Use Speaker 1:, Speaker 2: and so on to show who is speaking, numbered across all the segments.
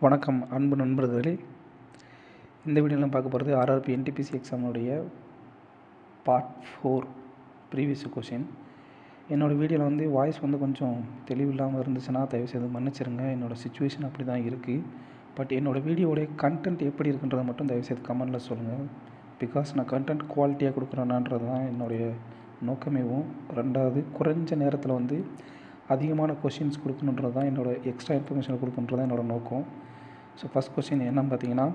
Speaker 1: வணக்கம் அன்பு நண்பர்களே. இந்த வீடியோவில் பார்க்க போகிறது ஆர்ஆர்பி என்டிபிசி எக்ஸாமுடைய பார்ட் 4 ப்ரீவியஸ் கொஷின். என்னோடய வீடியோவில் வாய்ஸ் கொஞ்சம் தெளிவில்லாமல் இருந்துச்சுன்னா தயவுசெய்து மன்னிச்சிருங்க. என்னோடய சுச்சுவேஷன் அப்படி தான் இருக்குது. பட் என்னோடய வீடியோடைய கண்டென்ட் எப்படி இருக்குன்றதை மட்டும் தயவுசெய்து கமெண்டில் சொல்லுங்கள். பிகாஸ் நான் கண்டென்ட் குவாலிட்டியாக கொடுக்குறேனான்றது தான் என்னுடைய நோக்கமேவும். ரெண்டாவது, குறைஞ்ச நேரத்தில் அதிகமான கொஷின்ஸ் கொடுக்கணுன்றது தான் என்னோடய எக்ஸ்ட்ரா இன்ஃபர்மேஷன் கொடுக்கணுன்றது தான் என்னோடய நோக்கம். ஸோ ஃபஸ்ட் கொஸ்டின் என்னன்னு பார்த்தீங்கன்னா,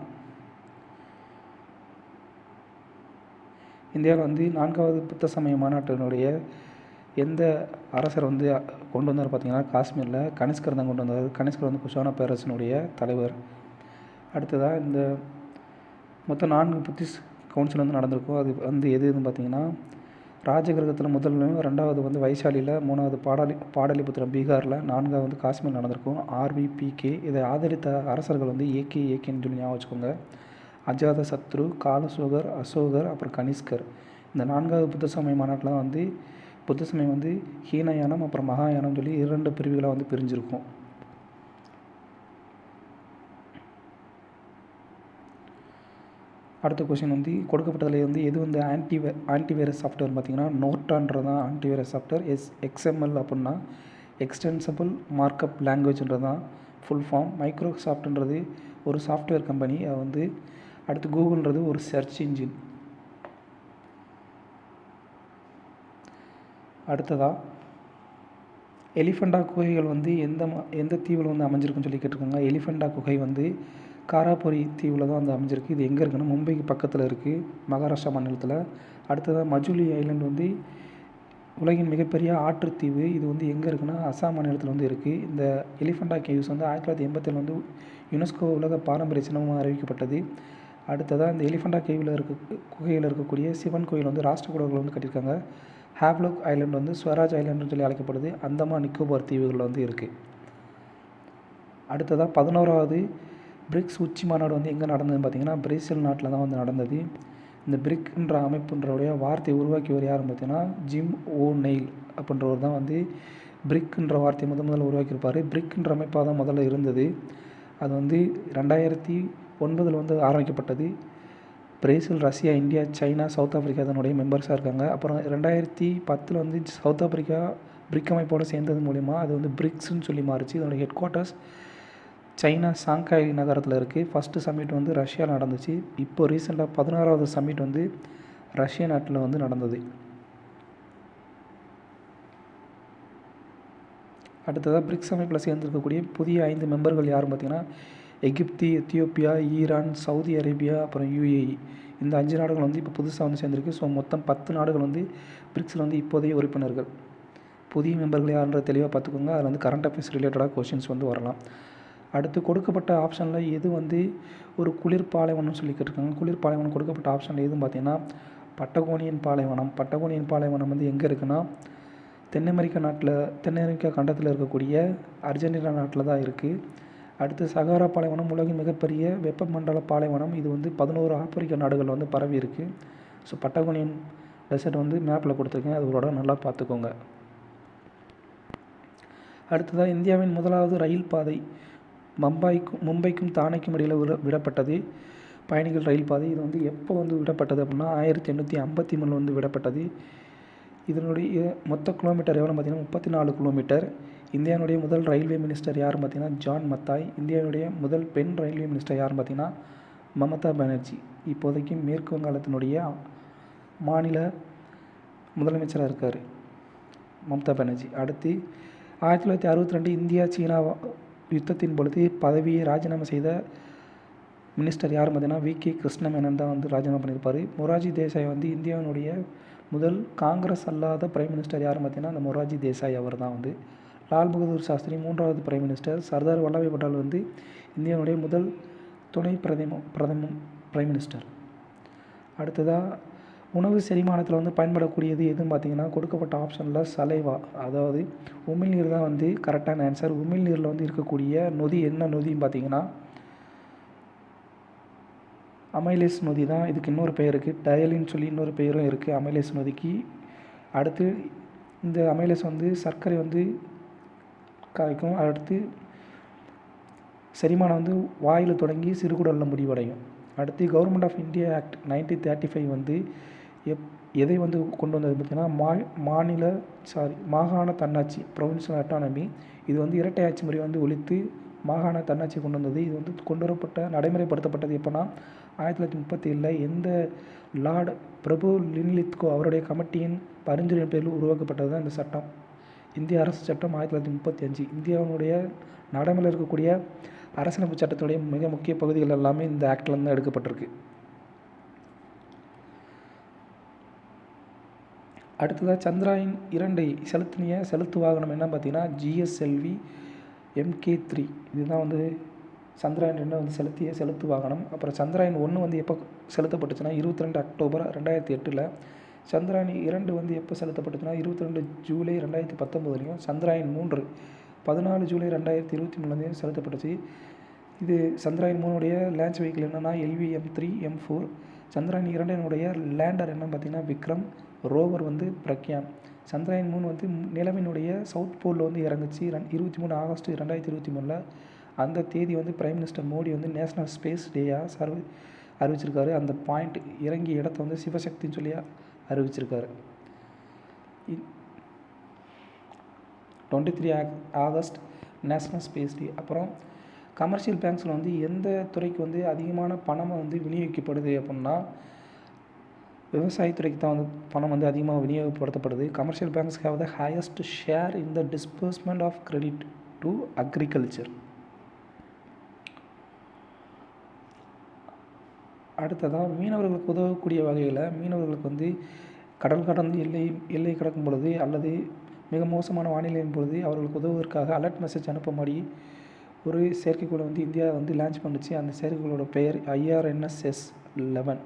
Speaker 1: இந்தியாவில் 4வது புத்த சமய மாநாட்டினுடைய எந்த அரசர் கொண்டு வந்தார் பார்த்தீங்கன்னா, காஷ்மீரில் கனிஷ்கர் தான் கொண்டு வந்தார். கனிஷ்கர் குஷான பேரரசினுடைய தலைவர். அடுத்ததாக இந்த மொத்தம் 4 புத்திஸ்ட் கவுன்சில் நடந்திருக்கும். அது எதுன்னு பார்த்தீங்கன்னா, ராஜகிரகத்தில் முதல்லையும், 2வது வைசாலியில், 3வது பாடலிபுத்திரம் பீகாரில், 4வது காஷ்மீர் நடந்திருக்கும். ஆர்விபிகே. இதை ஆதரித்த அரசர்கள் ஏகேன்னு சொல்லி ஞாபகம் வச்சுக்கோங்க. அஜாத சத்ரு, காலசோகர், அசோகர், அப்புறம் கனிஷ்கர். இந்த 4வது புத்த சமய மாநாட்டில் புத்த சமயம் ஹீனயானம் அப்புறம் மகாயானம் சொல்லி 2 பிரிவுகளாக பிரிஞ்சிருக்கும். அடுத்த கொஷின் கொடுக்கப்பட்டதில் எது ஆன்டிவைரஸ் சாஃப்ட்வேர் பார்த்தீங்கன்னா, நோர்டான்றது தான் ஆன்டிவைரஸ் சாஃப்ட்வேர். எக்ஸ்எம்எல் அப்படின்னா எக்ஸ்டென்சிபிள் மார்க்அப் லாங்குவேஜ்ன்றது தான் ஃபுல் ஃபார்ம். மைக்ரோசாஃப்ட்ன்றது ஒரு சாஃப்ட்வேர் கம்பெனி. அடுத்து கூகுள்ன்றது ஒரு சர்ச் இன்ஜின். அடுத்ததாக எலிஃபண்டா குகைகள் எந்த தீவில் அமைஞ்சிருக்குன்னு சொல்லி கேட்டிருக்காங்க. எலிஃபண்டா குகை காராபுரி தீவில் தான் அமைஞ்சிருக்கு. இது எங்கே இருக்குன்னா, மும்பைக்கு பக்கத்தில் இருக்குது, மகாராஷ்டிரா மாநிலத்தில். அடுத்ததாக மஜுலி ஐலாண்டு உலகின் மிகப்பெரிய ஆற்றுத்தீவு. இது எங்கே இருக்குன்னா, அசாம் மாநிலத்தில் இருக்குது. இந்த எலிஃபண்டா கேவ்ஸ் 1987 யுனெஸ்கோ உலக பாரம்பரிய சின்னமாக அறிவிக்கப்பட்டது. அடுத்ததாக இந்த எலிஃபண்டா கேவில் குகையில் இருக்கக்கூடிய சிவன் கோயில் ராஷ்டிரகூடர்கள் கட்டியிருக்காங்க. ஹேவ்லாக் ஐலாண்டு ஸ்வராஜ் ஐலாண்டுன்னு சொல்லி அழைக்கப்படுது. அந்தமான் நிக்கோபார் தீவுகள் இருக்குது. அடுத்ததாக 11வது பிரிக்ஸ் உச்சி மாநாடு எங்கே நடந்ததுன்னு பார்த்தீங்கன்னா, பிரேசில் நாட்டில் தான் நடந்தது. இந்த பிரிக்ன்ற அமைப்புன்றவுடைய வார்த்தையை உருவாக்கியவர் யாருன்னு பார்த்தீங்கன்னா, ஜிம் ஓ நெயில் அப்படின்றவர் தான் பிரிக்ன்ற வார்த்தையை முதல்ல உருவாக்கியிருப்பார். பிரிக்ன்ற அமைப்பாக தான் முதல்ல இருந்தது. அது 2009 ஆரம்பிக்கப்பட்டது. Brazil, Russia, India, China, south Africa அதனுடைய மெம்பர்ஸாக இருக்காங்க. அப்புறம் 2010 சவுத் ஆஃப்ரிக்கா பிரிக் அமைப்போடு சேர்ந்தது மூலிமா அது பிரிக்ஸ்ன்னு சொல்லி மாறிச்சு. இதனுடைய ஹெட் குவார்ட்டர்ஸ் சைனா சாங்காய் நகரத்தில் இருக்குது. ஃபஸ்ட்டு சம்மிட் ரஷ்யாவில் நடந்துச்சு. இப்போ ரீசெண்டாக 16வது சம்மிட் ரஷ்யா நாட்டில் நடந்தது. அடுத்ததாக பிரிக்ஸ் அமைப்பில் சேர்ந்துருக்கக்கூடிய புதிய 5 மெம்பர்கள் யாருன்னு பார்த்தீங்கன்னா, எகிப்து, எத்தியோப்பியா, ஈரான், சவுதி அரேபியா, அப்புறம் யுஏஇ. இந்த 5 நாடுகள் இப்போ புதுசாக சேர்ந்துருக்கு. ஸோ மொத்தம் 10 நாடுகள் பிரிக்ஸில் இப்போதைய உறுப்பினர்கள். புதிய மெம்பர்கள் யாருன்றதை தெளிவாக பார்த்துக்கோங்க. அதில் கரண்ட் அஃபேர்ஸ் ரிலேட்டடாக கொஷின்ஸ் வரலாம். அடுத்து கொடுக்கப்பட்ட ஆப்ஷனில் எது ஒரு குளிர் பாலைவனம்னு சொல்லி கேட்டிருக்காங்க. குளிர் பாலைவனம் கொடுக்கப்பட்ட ஆப்ஷனில் எதுன்னு பார்த்தீங்கன்னா, பட்டகோனியன் பாலைவனம். பட்டகோனியன் பாலைவனம் எங்கே இருக்குன்னா, தென் அமெரிக்கா கண்டத்தில் இருக்கக்கூடிய அர்ஜென்டினா நாட்டில் தான் இருக்குது. அடுத்து சகாரா பாலைவனம் உலகின் மிகப்பெரிய வெப்பமண்டல பாலைவனம். இது 11 ஆப்பிரிக்க நாடுகள் பரவி இருக்குது. ஸோ பட்டகோனியன் டெசர்ட் மேப்பில் கொடுத்துருக்கேன். அது ஒரு நல்லா பார்த்துக்கோங்க. அடுத்ததாக இந்தியாவின் முதலாவது ரயில் பாதை மும்பைக்கும் தானேக்கும் இடையில் விடப்பட்டது. பயணிகள் ரயில் பாதை. இது எப்போ விடப்பட்டது அப்படின்னா, 1853 விடப்பட்டது. இதனுடைய மொத்த கிலோமீட்டர் எவ்வளோ பார்த்தீங்கன்னா 34 கிலோமீட்டர். இந்தியாவுடைய முதல் ரயில்வே மினிஸ்டர் யாருன்னு பார்த்தீங்கன்னா, ஜான் மத்தாய். இந்தியாவுடைய முதல் பெண் ரயில்வே மினிஸ்டர் யாருன்னு பார்த்தீங்கன்னா, மமதா பானர்ஜி. இப்போதைக்கு மேற்கு வங்காளத்தினுடைய மாநில முதலமைச்சராக இருக்கார் மமதா பானர்ஜி. அடுத்து 1962 இந்தியா சீனா யுத்தத்தின் பொழுது பதவியை ராஜினாமா செய்த மினிஸ்டர் யார் பார்த்தீங்கன்னா, வி.கே. கிருஷ்ணமேனன் தான் ராஜினாமா பண்ணியிருப்பார். மொரார்ஜி தேசாய் இந்தியாவினுடைய முதல் காங்கிரஸ் அல்லாத பிரைம் மினிஸ்டர் யார் பார்த்தீங்கன்னா, அந்த மொரார்ஜி தேசாய் அவர் தான் லால் பகதூர் சாஸ்திரி 3வது பிரைம் மினிஸ்டர். சர்தார் வல்லபாய் பட்டேல் இந்தியாவுடைய முதல் துணை பிரைம் மினிஸ்டர். அடுத்ததாக உணவு செரிமானத்தில் பயன்படக்கூடியது எதுன்னு பார்த்தீங்கன்னா, கொடுக்கப்பட்ட ஆப்ஷனில் சலைவா, அதாவது உமிழ்நீர் தான் கரெக்டான ஆன்சர். உமிழ்நீரில் இருக்கக்கூடிய நொதி என்ன நொதின்னு பார்த்தீங்கன்னா, அமைலேஸ் நொதி தான். இதுக்கு இன்னொரு பெயர் இருக்குது, டயலின்னு சொல்லி இன்னொரு பெயரும் இருக்குது அமைலேஸ் நொதிக்கு. அடுத்து இந்த அமைலேஸ் சர்க்கரை கரைக்கும். அடுத்து செரிமானம் வந்து வாயில் தொடங்கி சிறுகுடலில் முடிவடையும். அடுத்து கவர்மெண்ட் ஆஃப் இந்தியா ஆக்ட் 1935 வந்து எதை வந்து கொண்டு வந்தது பார்த்திங்கன்னா மாகாண தன்னாட்சி, ப்ரொவின்சியல் அட்டானமி. இது வந்து இரட்டை ஆட்சி முறை வந்து ஒழித்து மாகாண தன்னாட்சி கொண்டு வந்தது. இது வந்து நடைமுறைப்படுத்தப்பட்டது எப்போனா 1937 எந்த லார்ட் பிரபு லின்லித்கோ அவருடைய கமிட்டியின் பரிந்துரை பேரில் உருவாக்கப்பட்டது தான் இந்த சட்டம். இந்திய அரசு சட்டம் 1935. இந்தியாவினுடைய நடைமுறையில் இருக்கக்கூடிய அரசியலமைப்பு சட்டத்தினுடைய மிக முக்கிய பகுதிகள் எல்லாமே இந்த ஆக்ட்லேருந்து தான் எடுக்கப்பட்டிருக்கு. அடுத்ததாக சந்திராயன் 2 செலுத்திய செலுத்து வாகனம் என்ன பார்த்தீங்கன்னா GSLV Mk3. இதுதான் வந்து சந்திராயன் 2 வந்து செலுத்திய செலுத்து வாகனம். அப்புறம் சந்திராயன் 1 வந்து எப்போ செலுத்தப்பட்டுச்சுன்னா 22 அக்டோபர் 2008. சந்திராயன் 2 வந்து எப்போ செலுத்தப்பட்டுச்சுன்னா 22 ஜூலை 2019. சந்திராயன் 3 14 ஜூலை 2023 செலுத்தப்பட்டுச்சு. இது சந்திராயன் 3உடைய லான்ச் வெஹிக்கிள் என்னென்னா LVM-3 M4. சந்திராயன் 2னுடைய லேண்டர் என்னன்னு பார்த்தீங்கன்னா விக்ரம். ரோவர் வந்து பிரக்யான். சந்திராயன் 3 வந்து நிலவினுடைய சவுத் போலில் வந்து இறங்குச்சு 23 ஆகஸ்ட் 2023. அந்த தேதி வந்து பிரைம் மினிஸ்டர் மோடி வந்து நேஷ்னல் ஸ்பேஸ் டேயாக அறிவிச்சிருக்காரு. அந்த பாயிண்ட் இறங்கிய இடத்த வந்து சிவசக்தின்னு சொல்லி அறிவிச்சிருக்காரு. 23 ஆகஸ்ட் நேஷ்னல் ஸ்பேஸ் டே. அப்புறம் கமர்ஷியல் பேங்க்ஸில் வந்து எந்த துறைக்கு வந்து அதிகமான பணம் வந்து விநியோகிக்கப்படுது அப்படின்னா விவசாயத்துறைக்கு தான் வந்து பணம் வந்து அதிகமாக விநியோகப்படுத்தப்படுது. Commercial banks have the highest share in the disbursement of credit to agriculture. அடுத்ததாக மீனவர்களுக்கு உதவக்கூடிய வகையில் மீனவர்களுக்கு வந்து கடல் கடந்து எல்லை கடக்கும் பொழுது அல்லது மிக மோசமான வானிலையின் பொழுது அவர்களுக்கு உதவுவதற்காக அலர்ட் மெசேஜ் அனுப்பும்படி ஒரு செயற்கைக்கோளை வந்து இந்தியா வந்து லான்ச் பண்ணுச்சு. அந்த செயற்கைக்கோளோட பெயர் IRNSS-11.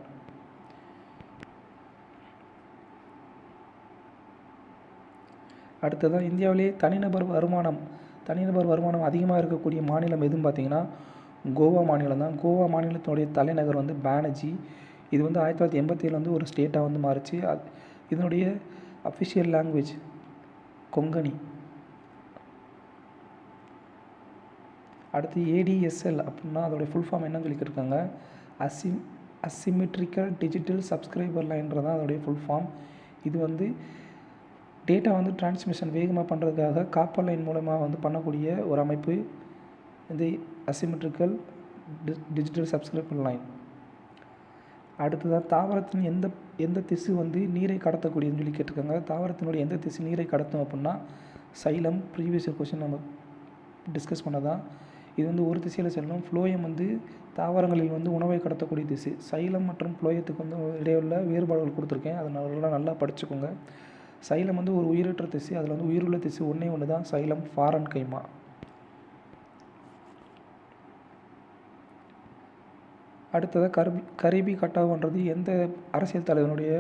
Speaker 1: அடுத்ததான் இந்தியாவிலே தனிநபர் வருமானம் அதிகமாக இருக்கக்கூடிய மாநிலம் எதுன்னு பார்த்தீங்கன்னா கோவா மாநிலம் தான். கோவா மாநிலத்தினுடைய தலைநகர் வந்து பேனர்ஜி. இது வந்து 1987 வந்து ஒரு ஸ்டேட்டாக வந்து மாறிச்சு. இதனுடைய அஃபிஷியல் லாங்குவேஜ் கொங்கணி. அடுத்து ADSL அப்படின்னா அதோடைய ஃபுல் ஃபார்ம் என்னன்னு சொல்லி கேட்டிருக்காங்க. அசிமெட்ரிக்கல் டிஜிட்டல் சப்ஸ்கிரைபர் லைன்றது அதோடைய ஃபுல் ஃபார்ம். இது வந்து டேட்டா வந்து டிரான்ஸ்மிஷன் வேகமாக பண்ணுறதுக்காக காப்பர் லைன் மூலமாக வந்து பண்ணக்கூடிய ஒரு அமைப்பு இந்த அசிமெட்ரிக்கல் டிஜிட்டல் சப்ஸ்கிரைபர் லைன். அடுத்ததாக தாவரத்தின் எந்த திசு வந்து நீரை கடத்தக்கூடியதுன்னு சொல்லி கேட்டிருக்காங்க. தாவரத்தினுடைய எந்த திசு நீரை கடத்தும் அப்படின்னா சைலம். ப்ரீவியஸ் கொஸ்டின் நம்ம டிஸ்கஸ் பண்ணதான். இது வந்து ஒரு திசையில் செல்லும். ஃப்ளோயம் வந்து தாவரங்களில் வந்து உணவை கடத்தக்கூடிய திசு. சைலம் மற்றும் ஃப்ளோயத்துக்கு வந்து இடையுள்ள வேறுபாடுகள் கொடுத்துருக்கேன், அதை நல்லா படிச்சுக்கோங்க. சைலம் வந்து ஒரு உயிரற்ற திசு. அதில் வந்து உயிருள்ள திசு ஒன்று தான் சைலம், ஃபாரன் கைமா. அடுத்ததாக கரிபி கட்டாவுன்றது எந்த அரசியல் தலைவனுடைய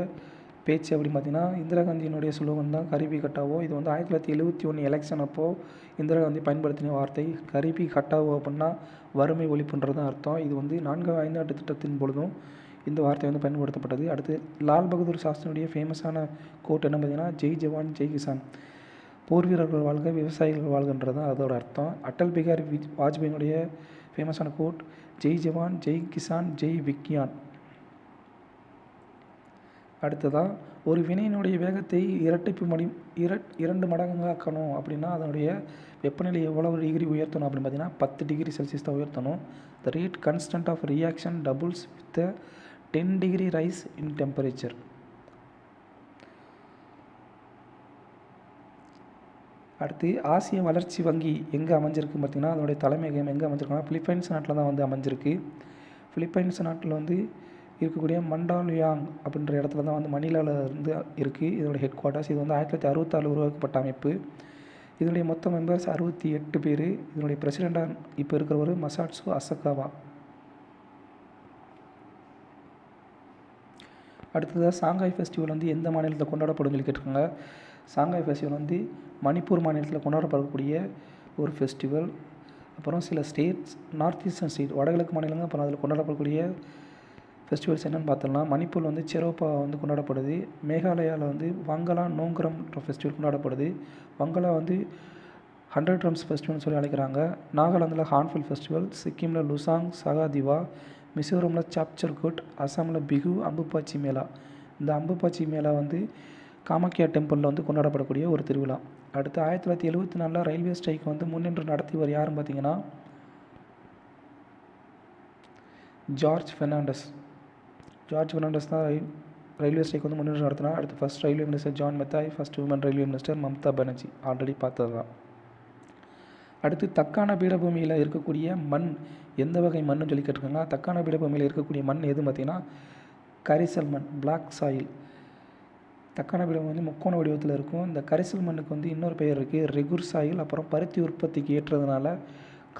Speaker 1: பேச்சு அப்படின்னு பார்த்தீங்கன்னா இந்திரா காந்தியினுடைய ஸ்லோகன் தான் கரிபி கட்டாவோ. இது வந்து 1971 எலெக்ஷன் அப்போது இந்திரா காந்தி பயன்படுத்தின வார்த்தை. கரிபி கட்டாவோ அப்படின்னா வறுமை ஒழிப்புன்றது தான் அர்த்தம். இது வந்து 4வது ஐந்தாண்டு திட்டத்தின் பொழுதும் இந்த வார்த்தை வந்து பயன்படுத்தப்பட்டது. அடுத்து லால் பகதூர் சாஸ்திரியுடைய ஃபேமஸான கோட் என்ன பார்த்தீங்கன்னா ஜெய் ஜவான் ஜெய் கிசான். போர் வீரர்கள் வாழ்க, விவசாயிகள் வாழ்கன்றது தான் அதோட அர்த்தம். அடல் பிகாரி வாஜ்பாயினுடைய ஃபேமஸான கோட் ஜெய் ஜவான் ஜெய் கிசான் ஜெய் விக்யான். அடுத்ததாக ஒரு வினையினுடைய வேகத்தை 2 மடங்காக ஆக்கணும் அப்படின்னா அதனுடைய வெப்பநிலை எவ்வளவு டிகிரி உயர்த்தணும் அப்படின்னு பார்த்தீங்கன்னா 10 டிகிரி செல்சியஸ் தான் உயர்த்தணும். The rate constant of reaction doubles with 10 degree rise in temperature. அடுத்து ஆசிய வளர்ச்சி வங்கி எங்கே அமைஞ்சிருக்கு பார்த்திங்கன்னா அதனுடைய தலைமையகம் எங்கே அமைஞ்சிருக்குன்னா பிலிப்பைன்ஸ் நாட்டில் தான் வந்து அமைஞ்சிருக்கு. பிலிப்பைன்ஸ் நாட்டில் வந்து இருக்கக்கூடிய மண்டாலுயாங் அப்படின்ற இடத்துல தான் வந்து மணிலாவில் இருந்து இருக்குது இதோட ஹெட் குவார்ட்டர்ஸ். இது வந்து 1966 உருவாக்கப்பட்ட அமைப்பு. இதனுடைய மொத்த மெம்பர்ஸ் 68 பேர். இதனுடைய பிரசிடெண்ட்டாக இப்போ இருக்கிறவர் மசாட்சு அசகாவா. அடுத்ததாக சாங்காய் ஃபெஸ்டிவல் வந்து எந்த மாநிலத்தில் கொண்டாடப்படும் சொல்லி கேட்டிருக்காங்க. சாங்காய் ஃபெஸ்டிவல் வந்து மணிப்பூர் மாநிலத்தில் கொண்டாடப்படக்கூடிய ஒரு ஃபெஸ்டிவல். அப்புறம் சில ஸ்டேட்ஸ் நார்த் ஈஸ்டர்ன் ஸ்டேட் வடகிழக்கு மாநிலங்கள் அப்புறம் அதில் கொண்டாடப்படக்கூடிய ஃபெஸ்டிவல்ஸ் என்னென்னு பார்த்தோம்னா மணிப்பூர் வந்து செரோப்பா வந்து கொண்டாடப்படுது. மேகாலயாவில் வந்து வங்கலா நோங்கிரம் ஃபெஸ்டிவல் கொண்டாடப்படுது. வங்கலா வந்து 100 ட்ரம்ஸ் ஃபெஸ்டிவல்னு சொல்லி அழைக்கிறாங்க. நாகாலாந்தில் ஹார்ன்பில் ஃபெஸ்டிவல், சிக்கிமில் லுசாங் சகாதிவா, மிசோரமில் சாப்சர்குட், அசாமில் பிகு அம்புபாச்சி மேளா. இந்த அம்புபாச்சி மேளா வந்து காமாக்கியா டெம்பிளில் வந்து கொண்டாடப்படக்கூடிய ஒரு திருவிழா. அடுத்து 1974 ரயில்வே ஸ்ட்ரைக் வந்து முன்னின்று நடத்தியவர் யாருன்னு பார்த்தீங்கன்னா ஜார்ஜ் பெர்னாண்டஸ் தான் ரயில்வே ஸ்ட்ரைக் வந்து முன்னின்று நடத்தினா. அடுத்து first railway minister John Mathai, first woman railway minister Mamata Banerjee, already பார்த்தது தான். அடுத்து தக்கான பீடபூமியில் இருக்கக்கூடிய மண் எந்த வகை மண்ணுன்னு சொல்லி கேட்டிருக்காங்க. தக்கான பீடபூமியில் இருக்கக்கூடிய மண் எதுன்னு பார்த்தீங்கன்னா கரிசல் மண், பிளாக் சாயில். தக்கான பீடபூமி வந்து முக்கோண வடிவத்தில் இருக்கும். இந்த கரிசல் மண்ணுக்கு வந்து இன்னொரு பெயர் இருக்குது, ரெகுர் சாயில். அப்புறம் பருத்தி உற்பத்திக்கு ஏற்றதுனால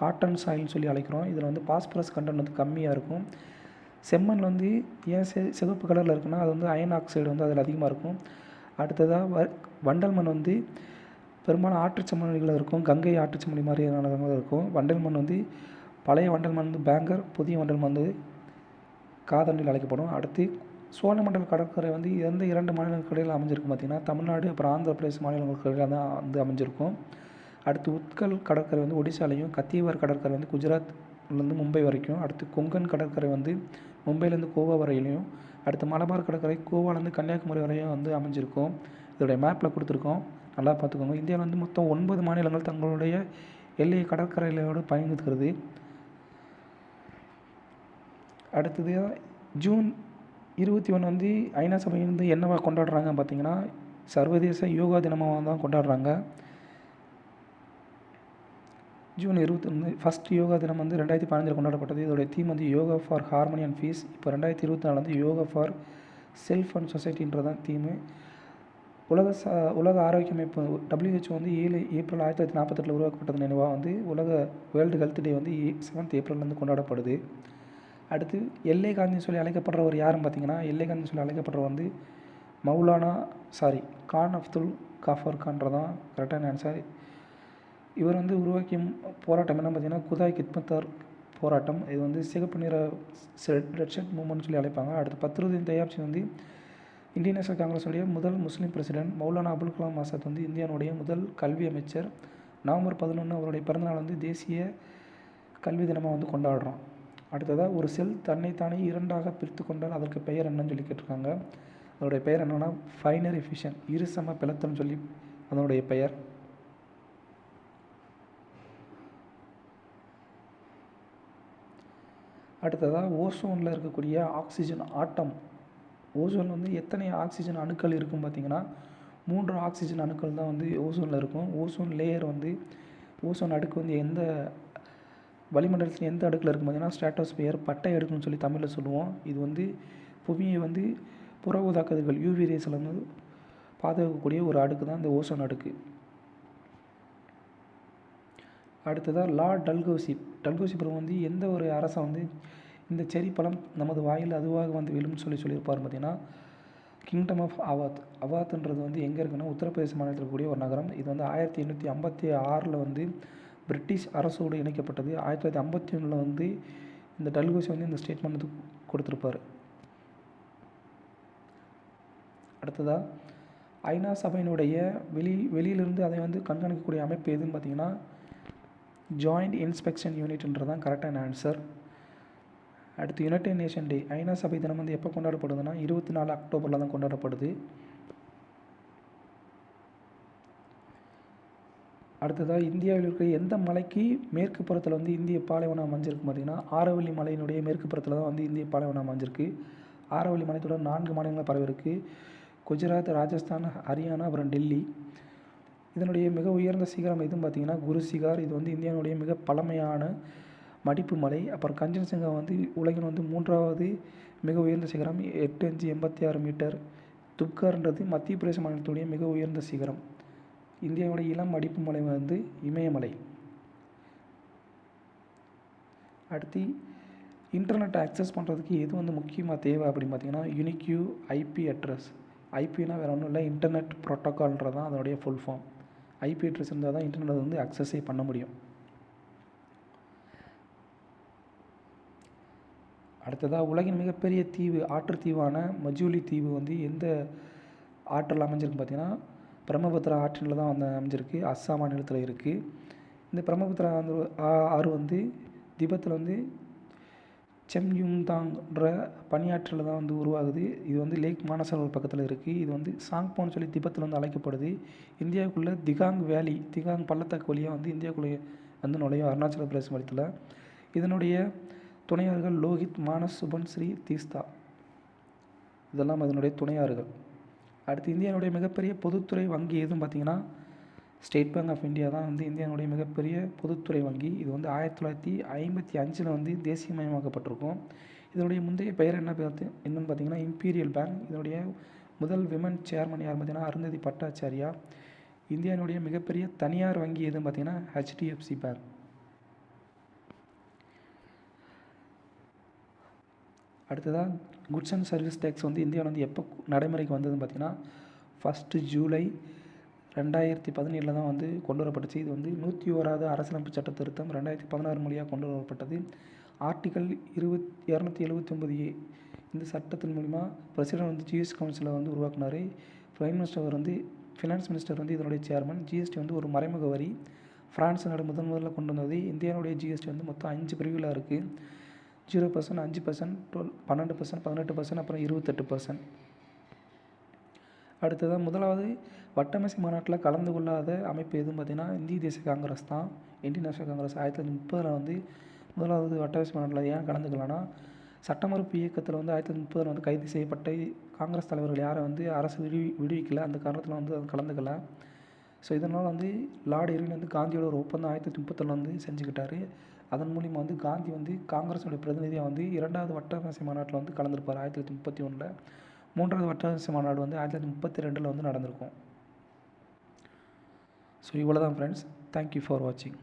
Speaker 1: காட்டன் சாயில்னு சொல்லி அழைக்கிறோம். இதில் வந்து பாஸ்பரஸ் கண்டென்ட் வந்து கம்மியாக இருக்கும். செம்மண் வந்து ஏன் சிவப்பு கலரில் இருக்குன்னா அது வந்து அயன் ஆக்சைடு வந்து அதில் அதிகமாக இருக்கும். அடுத்ததாக வண்டல் மண் வந்து பெரும்பாலும் ஆற்றுச்சமவெளிகளில் இருக்கும், கங்கை ஆற்றுச்சமவெளி மாதிரியான இருக்கும். வண்டல் மண் வந்து பழைய வண்டல் மண் வந்து பேங்கர், புதிய வண்டல் மண் வந்து காதண்டில் அழைக்கப்படும். அடுத்து சோழமண்டல் கடற்கரை வந்து எந்த 2 மாநிலங்களுக்கு இடையில் அமைஞ்சிருக்கும் பார்த்திங்கன்னா தமிழ்நாடு அப்புறம் ஆந்திர பிரதேச மாநிலங்களுக்கு இடையில் தான் வந்து அமைஞ்சிருக்கும். அடுத்து உத்கல் கடற்கரை வந்து ஒடிசாலையும், கத்தியவார் கடற்கரை வந்து குஜராத்லேருந்து மும்பை வரைக்கும். அடுத்து கொங்கன் கடற்கரை வந்து மும்பையிலேருந்து கோவா வரையிலையும். அடுத்து மலபார் கடற்கரை கோவாலேருந்து கன்னியாகுமரி வரையும் வந்து அமைஞ்சிருக்கும். இதோடைய மேப்பில் கொடுத்துருக்கோம், நல்லா பார்த்துக்கோங்க. இந்தியாவில் வந்து மொத்தம் 9 மாநிலங்கள் தங்களுடைய எல்லையை கடற்கரையோடு பயணிக்கிறது. அடுத்தது ஜூன் 21 வந்து ஐநா சபை வந்து என்னவா கொண்டாடுறாங்க பார்த்திங்கன்னா சர்வதேச யோகா தினமாக தான் கொண்டாடுறாங்க. ஜூன் 21 ஃபஸ்ட் யோகா தினம் வந்து 2015 கொண்டாடப்பட்டது. இதோடைய தீம் வந்து yoga for harmony and peace. இப்போ 2024 வந்து யோகா ஃபார் செல்ஃப் அண்ட் சொசைட்டின்றதான் தீமு. உலக ஆரோக்கிய அமைப்பு WHO வந்து 7 ஏப்ரல் 1948 உருவாக்கப்பட்டது நினைவாக வந்து வேர்ல்டு ஹெல்த் டே வந்து 7th ஏப்ரல்லேருந்து கொண்டாடப்படுது. அடுத்து எல்லை காந்தின்னு சொல்லி அழைக்கப்படுறவர் யாருன்னு பார்த்தீங்கன்னா எல்லை காந்தின்னு சொல்லி அழைக்கப்படுறவர் வந்து கான் அப்துல் காஃபர் கான்றதான் கரெக்டான ஆன்சர். இவர் வந்து உருவாக்கிய போராட்டம் என்ன பார்த்தீங்கன்னா குதாய் கித்மத்தார் போராட்டம். இது வந்து சிகப்பு நிற ரெட் ஷர்ட் மூவ்மெண்ட் சொல்லி அழைப்பாங்க. அடுத்து பத்ருதீன் தயாப்சி வந்து இந்தியன் நேஷனல் காங்கிரஸுடைய முதல் முஸ்லீம் பிரசிடென்ட். மௌலானா அபுல் கலாம் ஆசாத் வந்து இந்தியாவுடைய முதல் கல்வி அமைச்சர். நவம்பர் 11 அவருடைய பிறந்தநாள் வந்து தேசிய கல்வி தினமாக வந்து கொண்டாடுறோம். அடுத்ததாக ஒரு செல் தன்னைத்தானே 2ஆக பிரித்து கொண்டால் அதற்கு பெயர் என்னன்னு சொல்லி கேட்டிருக்காங்க. அதோடைய பெயர் என்னென்னா ஃபைனரி ஃபிஷன், இருசம பிளத்தல்னு சொல்லி அதனுடைய பெயர். அடுத்ததாக ஓசோனில் இருக்கக்கூடிய ஆக்சிஜன் ஆட்டம். ஓசோனில் வந்து எத்தனை ஆக்சிஜன் அணுக்கள் இருக்கும் பார்த்திங்கன்னா 3 ஆக்சிஜன் அணுக்கள் தான் வந்து ஓசோனில் இருக்கும். ஓசோன் லேயர் வந்து ஓசோன் அடுக்கு வந்து எந்த வளிமண்டலத்தில் எந்த அடுக்கில் இருக்கும் பார்த்திங்கன்னா ஸ்ட்ராட்டோஸ்பியர், பட்டை அடுக்குன்னு சொல்லி தமிழில் சொல்லுவோம். இது வந்து புவியை வந்து புற ஊதா கதிர்கள் யூவி ரேஸில் வந்து பாதுகாக்கக்கூடிய ஒரு அடுக்கு தான் இந்த ஓசோன் அடுக்கு. அடுத்ததாக லா டல்கோசி பருவம் வந்து எந்த ஒரு அரசை வந்து இந்த செரி பழம் நமது வாயில் அதுவாக வந்து விழும்னு சொல்லியிருப்பார் பார்த்திங்கன்னா கிங்டம் ஆஃப் அவாத்ன்றது வந்து எங்கே இருக்குன்னா உத்தரப்பிரதேச மாநிலத்தில் இருக்கக்கூடிய ஒரு நகரம். இது வந்து 1856 வந்து பிரிட்டிஷ் அரசோடு இணைக்கப்பட்டது. 1951 வந்து இந்த டல்கோசி வந்து இந்த ஸ்டேட்மெண்ட் வந்து கொடுத்துருப்பார். அடுத்ததாக ஐநா சபையினுடைய வெளியிலிருந்து அதை வந்து கண்காணிக்கக்கூடிய அமைப்பு எதுன்னு பார்த்திங்கன்னா ஜாயிண்ட் இன்ஸ்பெக்ஷன் யூனிட்ன்றதான் கரெக்டான ஆன்சர். அடுத்து யுனைடெட் நேஷன் டே, ஐநா சபை தினம் வந்து எப்போ கொண்டாடப்படுதுன்னா 24 அக்டோபரில் தான் கொண்டாடப்படுது. அடுத்ததாக இந்தியாவில் இருக்கிற எந்த மலைக்கு மேற்கு புறத்தில் வந்து இந்திய பாலைவனம் அமைஞ்சிருக்கு பார்த்திங்கன்னா ஆரவல்லி மலையினுடைய மேற்கு புறத்தில் தான் வந்து இந்திய பாலைவனம் அமைஞ்சிருக்கு. ஆரவல்லி மலைத்தொடர் 4 மாநிலங்கள் பரவி இருக்குது. குஜராத், ராஜஸ்தான், ஹரியானா, அப்புறம் டெல்லி. இதனுடைய மிக உயர்ந்த சிகரம் எதுன்னு பார்த்திங்கன்னா குரு சிகார். இது வந்து இந்தியாவுடைய மிக பழமையான மடிப்பு மலை. அப்புறம் கஞ்சன்சங்கா வந்து உலகின் வந்து 3வது மிக உயர்ந்த சிகரம் 8.86 மீட்டர். துப்கார்ன்றது மத்திய பிரதேச மாநிலத்துடைய மிக உயர்ந்த சிகரம். இந்தியாவுடைய இளம் மடிப்பு மலை வந்து இமயமலை. அடுத்து இன்டர்நெட் ஆக்சஸ் பண்ணுறதுக்கு எது வந்து முக்கியமாக தேவை அப்படின்னு பார்த்திங்கன்னா யூனிக்யூ ஐபி அட்ரஸ். ஐபினா வேறு ஒன்றும் இல்லை, இன்டர்நெட் ப்ரோட்டோக்கால்ன்றது தான் அதனுடைய ஃபுல் ஃபார்ம். ஐபி அட்ரஸ் இருந்தால் தான் இன்டர்நெட் வந்து அக்சஸே பண்ண முடியும். அடுத்ததாக உலகின் மிகப்பெரிய தீவு ஆற்றுத்தீவான மஜூலி தீவு வந்து எந்த ஆற்றில் அமைஞ்சிருக்கு பார்த்திங்கன்னா பிரம்மபுத்திரா ஆற்றில் தான் வந்து அமைஞ்சிருக்கு. அஸ்ஸாம் மாநிலத்தில் இருக்குது. இந்த பிரம்மபுத்திரா வந்து ஆறு வந்து திபெத்தில் வந்து செம்யுங்தாங்ன்ற பனியாற்றில் தான் வந்து உருவாகுது. இது வந்து லேக் மானசரோவர் பக்கத்தில் இருக்குது. இது வந்து சாங்போன்னு சொல்லி திபெத்தில் வந்து அழைக்கப்படுது. இந்தியாவுக்குள்ளே திகாங் வேலி, திகாங் பள்ளத்தாக்கு வழியாக வந்து இந்தியாவுக்குள்ளே வந்து நுழையும் அருணாச்சல பிரதேச மாநிலத்தில். இதனுடைய துணையாறுகள் லோஹித், மானஸ், சுபன்ஸ்ரீ, தீஸ்தா. இதெல்லாம் அதனுடைய துணையாறுகள். அடுத்து இந்தியாவுடைய மிகப்பெரிய பொதுத்துறை வங்கி எதுன்னு பார்த்தீங்கன்னா ஸ்டேட் பேங்க் ஆஃப் இந்தியா தான் வந்து இந்தியாவுடைய மிகப்பெரிய பொதுத்துறை வங்கி. இது வந்து 1955 வந்து தேசியமயமாக்கப்பட்டிருக்கும். இதனுடைய முந்தைய பெயர் என்னன்னு பார்த்தீங்கன்னா இம்பீரியல் பேங்க். இதனுடைய முதல் விமன் சேர்மன் யார் பார்த்தீங்கன்னா அருந்ததி பட்டாச்சாரியா. இந்தியாவுடைய மிகப்பெரிய தனியார் வங்கி எதுன்னு பார்த்தீங்கன்னா HDFC பேங்க். அடுத்ததாக குட்ஸ் அண்ட் சர்வீஸ் டேக்ஸ் வந்து இந்தியாவில் வந்து எப்போ நடைமுறைக்கு வந்ததுன்னு பார்த்தீங்கன்னா 1 ஜூலை 2017 தான் வந்து கொண்டு வரப்பட்டுச்சு. இது வந்து 101வது அரசியலமைப்பு சட்ட திருத்தம் 2016 மொழியாக கொண்டு வரப்பட்டது. ஆர்டிக்கல் 279A இந்த சட்டத்தின் மூலிமா பிரசிடென்ட் வந்து ஜிஎஸ்டி கவுன்சிலை வந்து உருவாக்குனார். பிரைம் மினிஸ்டர் வந்து ஃபினான்ஸ் மினிஸ்டர் வந்து இதனுடைய சேர்மன். ஜிஎஸ்டி வந்து ஒரு மறைமுக வரி. ஃப்ரான்ஸ் நாடு முதல்ல கொண்டு வந்தது. இந்தியாவுடைய ஜிஎஸ்டி வந்து மொத்தம் 5 பிரிவுகளாக இருக்குது. 0%, 5%, 12%, 18%, அப்புறம் 28%. அடுத்ததாக முதலாவது வட்டமேசை மாநாட்டில் கலந்து கொள்ளாத அமைப்பு எதுன்னு பார்த்தீங்கன்னா இந்திய தேசிய காங்கிரஸ் தான். இந்தியன் நேஷனல் காங்கிரஸ் 1930 வந்து முதலாவது வட்டமேசை மாநாட்டில் ஏன் கலந்துக்கலான்னா சட்டமறுப்பு இயக்கத்தில் வந்து 1930 வந்து கைது செய்யப்பட்ட காங்கிரஸ் தலைவர்கள் யாரை வந்து அரசு விடுவிக்கல. அந்த காரணத்தில் வந்து அது கலந்துக்கல. ஸோ இதனால் வந்து லார்ட் இர்வின் வந்து காந்தியோட ஒரு ஒப்பந்தம் 1930 வந்து செஞ்சுக்கிட்டார். அதன் மூலிமா வந்து காந்தி வந்து காங்கிரஸோடைய பிரதிநிதியாக வந்து 2வது வட்டமேசை மாநாட்டில் வந்து கலந்துருப்பார் 1931. 3வது வட்டமேசை மாநாடு வந்து 1932 வந்து நடந்திருக்கும். ஸோ இவ்வளோ தான் ஃப்ரெண்ட்ஸ். தேங்க்யூ ஃபார் வாட்சிங்.